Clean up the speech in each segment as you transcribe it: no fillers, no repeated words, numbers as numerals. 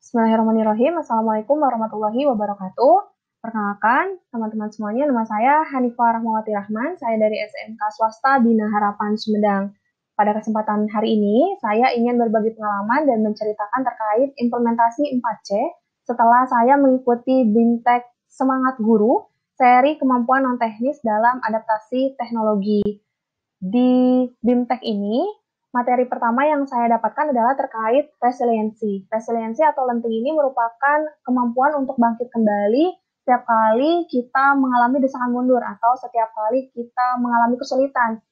Bismillahirrahmanirrahim. Assalamualaikum warahmatullahi wabarakatuh. Perkenalkan, teman-teman semuanya, nama saya Hanifah Rahmawati Rahman. Saya dari SMK Swasta Bina Harapan Sumedang. Pada kesempatan hari ini, saya ingin berbagi pengalaman dan menceritakan terkait implementasi 4C setelah saya mengikuti BIMTEK Semangat Guru, seri kemampuan non-teknis dalam adaptasi teknologi. Di BIMTEK ini, materi pertama yang saya dapatkan adalah terkait resiliensi. Resiliensi atau lenting ini merupakan kemampuan untuk bangkit kembali setiap kali kita mengalami desakan mundur atau setiap kali kita mengalami kesulitan.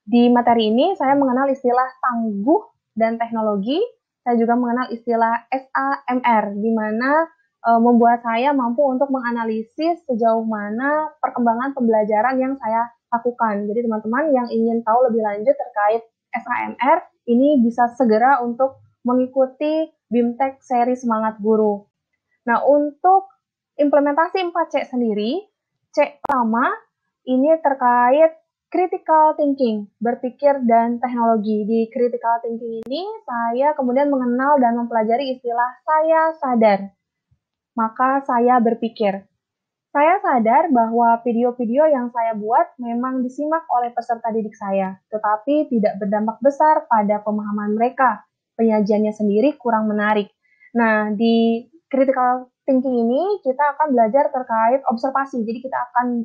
Di materi ini saya mengenal istilah tangguh dan teknologi. Saya juga mengenal istilah SAMR, di mana membuat saya mampu untuk menganalisis sejauh mana perkembangan pembelajaran yang saya lakukan. Jadi teman-teman yang ingin tahu lebih lanjut terkait SAMR, ini bisa segera untuk mengikuti BIMTEK seri Semangat Guru. Nah, untuk implementasi 4C sendiri, C pertama ini terkait critical thinking, berpikir dan teknologi. Di critical thinking ini, saya kemudian mengenal dan mempelajari istilah saya sadar. Maka saya berpikir. Saya sadar bahwa video-video yang saya buat memang disimak oleh peserta didik saya, tetapi tidak berdampak besar pada pemahaman mereka. Penyajiannya sendiri kurang menarik. Nah, di critical thinking ini kita akan belajar terkait observasi. Jadi kita akan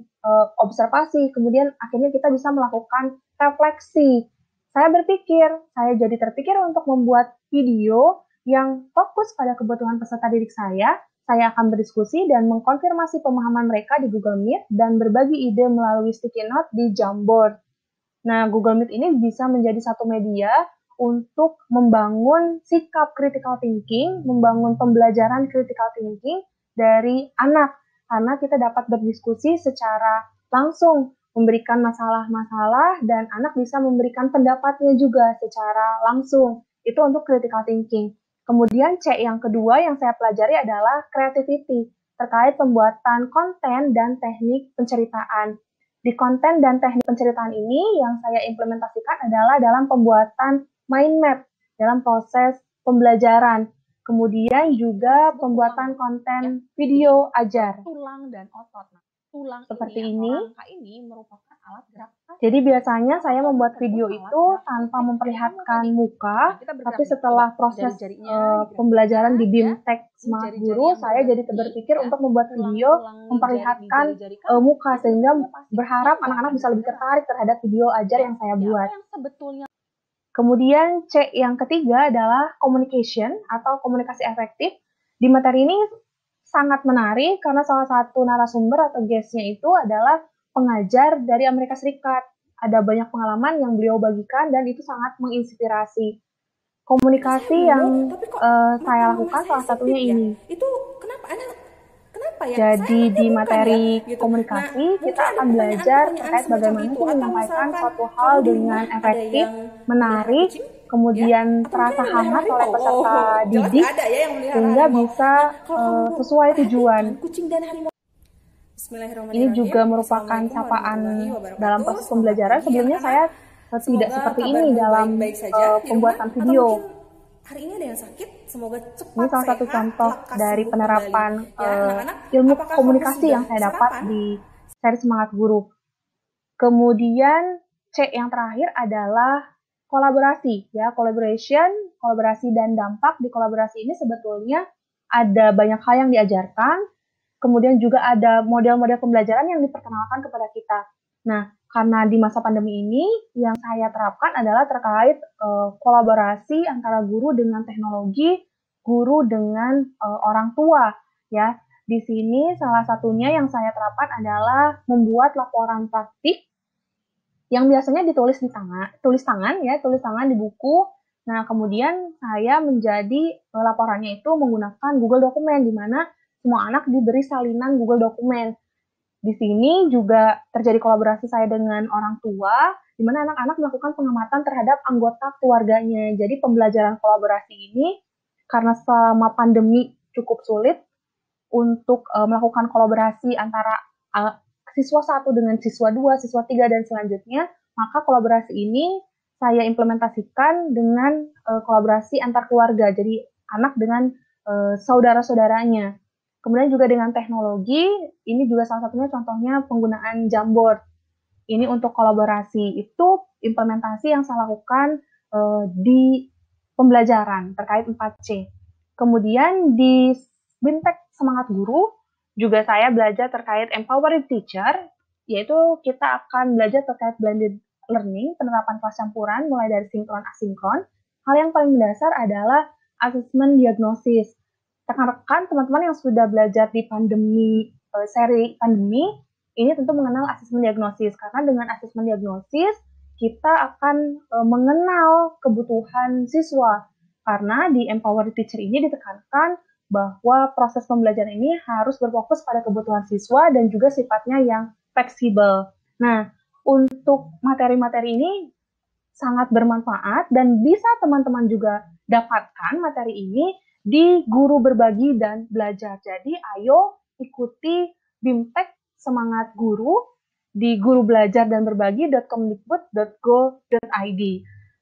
observasi, kemudian akhirnya kita bisa melakukan refleksi. Saya jadi terpikir untuk membuat video yang fokus pada kebutuhan peserta didik saya. Saya akan berdiskusi dan mengkonfirmasi pemahaman mereka di Google Meet dan berbagi ide melalui sticky note di Jamboard. Nah, Google Meet ini bisa menjadi satu media untuk membangun sikap critical thinking, membangun pembelajaran critical thinking dari anak, karena kita dapat berdiskusi secara langsung, memberikan masalah-masalah, dan anak bisa memberikan pendapatnya juga secara langsung. Itu untuk critical thinking. Kemudian C yang kedua yang saya pelajari adalah creativity, terkait pembuatan konten dan teknik penceritaan. Di konten dan teknik penceritaan ini yang saya implementasikan adalah dalam pembuatan mind map dalam proses pembelajaran. Kemudian juga pembuatan konten video ajar. Tulang dan otot. Tulang seperti ini, ini merupakan alat gerak. Jadi biasanya saya membuat video itu tanpa memperlihatkan muka, tapi setelah proses pembelajaran di BIMTEK Semangat Guru, saya jadi berpikir untuk membuat video memperlihatkan muka, sehingga berharap anak-anak bisa lebih tertarik terhadap video ajar yang saya buat. Kemudian C yang ketiga adalah communication atau komunikasi efektif. Di materi ini sangat menarik karena salah satu narasumber atau guest-nya itu adalah pengajar dari Amerika Serikat. Ada banyak pengalaman yang beliau bagikan dan itu sangat menginspirasi. Komunikasi yang saya lakukan salah satunya ini. Itu kenapa ya? Jadi di materi komunikasi kita akan belajar terkait bagaimana sih menyampaikan suatu hal dengan efektif, menarik, kemudian terasa hangat oleh peserta didik, sehingga bisa sesuai tujuan. Ini juga merupakan sapaan dalam proses pembelajaran. Sebelumnya saya tidak seperti ini dalam pembuatan video. Hari ini ada yang sakit, semoga cepat ini salah satu contoh dari penerapan ilmu komunikasi yang saya dapat di seri Semangat Guru. Kemudian C yang terakhir adalah kolaborasi, ya, kolaborasi dan dampak. Di kolaborasi ini sebetulnya ada banyak hal yang diajarkan. Kemudian juga ada model-model pembelajaran yang diperkenalkan kepada kita. Nah, karena di masa pandemi ini yang saya terapkan adalah terkait kolaborasi antara guru dengan teknologi, guru dengan orang tua, ya. Di sini salah satunya yang saya terapkan adalah membuat laporan praktik yang biasanya ditulis tulis tangan di buku. Nah, kemudian saya menjadi laporannya itu menggunakan Google Dokumen, di mana semua anak diberi salinan Google Dokumen. Di sini juga terjadi kolaborasi saya dengan orang tua, di mana anak-anak melakukan pengamatan terhadap anggota keluarganya. Jadi pembelajaran kolaborasi ini, karena selama pandemi cukup sulit untuk melakukan kolaborasi antara siswa 1 dengan siswa 2, siswa 3, dan selanjutnya, maka kolaborasi ini saya implementasikan dengan kolaborasi antar keluarga. Jadi anak dengan saudara-saudaranya. Kemudian juga dengan teknologi, ini juga salah satunya contohnya penggunaan Jamboard. Ini untuk kolaborasi, itu implementasi yang saya lakukan di pembelajaran terkait 4C. Kemudian di Bintek Semangat Guru, juga saya belajar terkait Empowering Teacher, yaitu kita akan belajar terkait blended learning, penerapan kelas campuran, mulai dari sinkron asinkron. Hal yang paling mendasar adalah asesmen diagnosis. Rekan-rekan, teman-teman yang sudah belajar di seri pandemi, ini tentu mengenal asesmen diagnosis, karena dengan asesmen diagnosis kita akan mengenal kebutuhan siswa, karena di Empower Teacher ini ditekankan bahwa proses pembelajaran ini harus berfokus pada kebutuhan siswa dan juga sifatnya yang fleksibel. Nah, untuk materi-materi ini sangat bermanfaat dan bisa teman-teman juga dapatkan materi ini di Guru Berbagi dan Belajar. Jadi ayo ikuti BIMTEK Semangat Guru di gurubelajar dan berbagi.kemdikbud.go.id.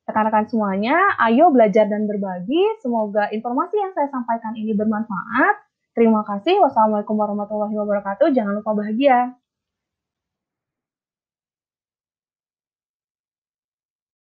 Rekan-rekan semuanya, ayo belajar dan berbagi. Semoga informasi yang saya sampaikan ini bermanfaat. Terima kasih. Wassalamualaikum warahmatullahi wabarakatuh. Jangan lupa bahagia.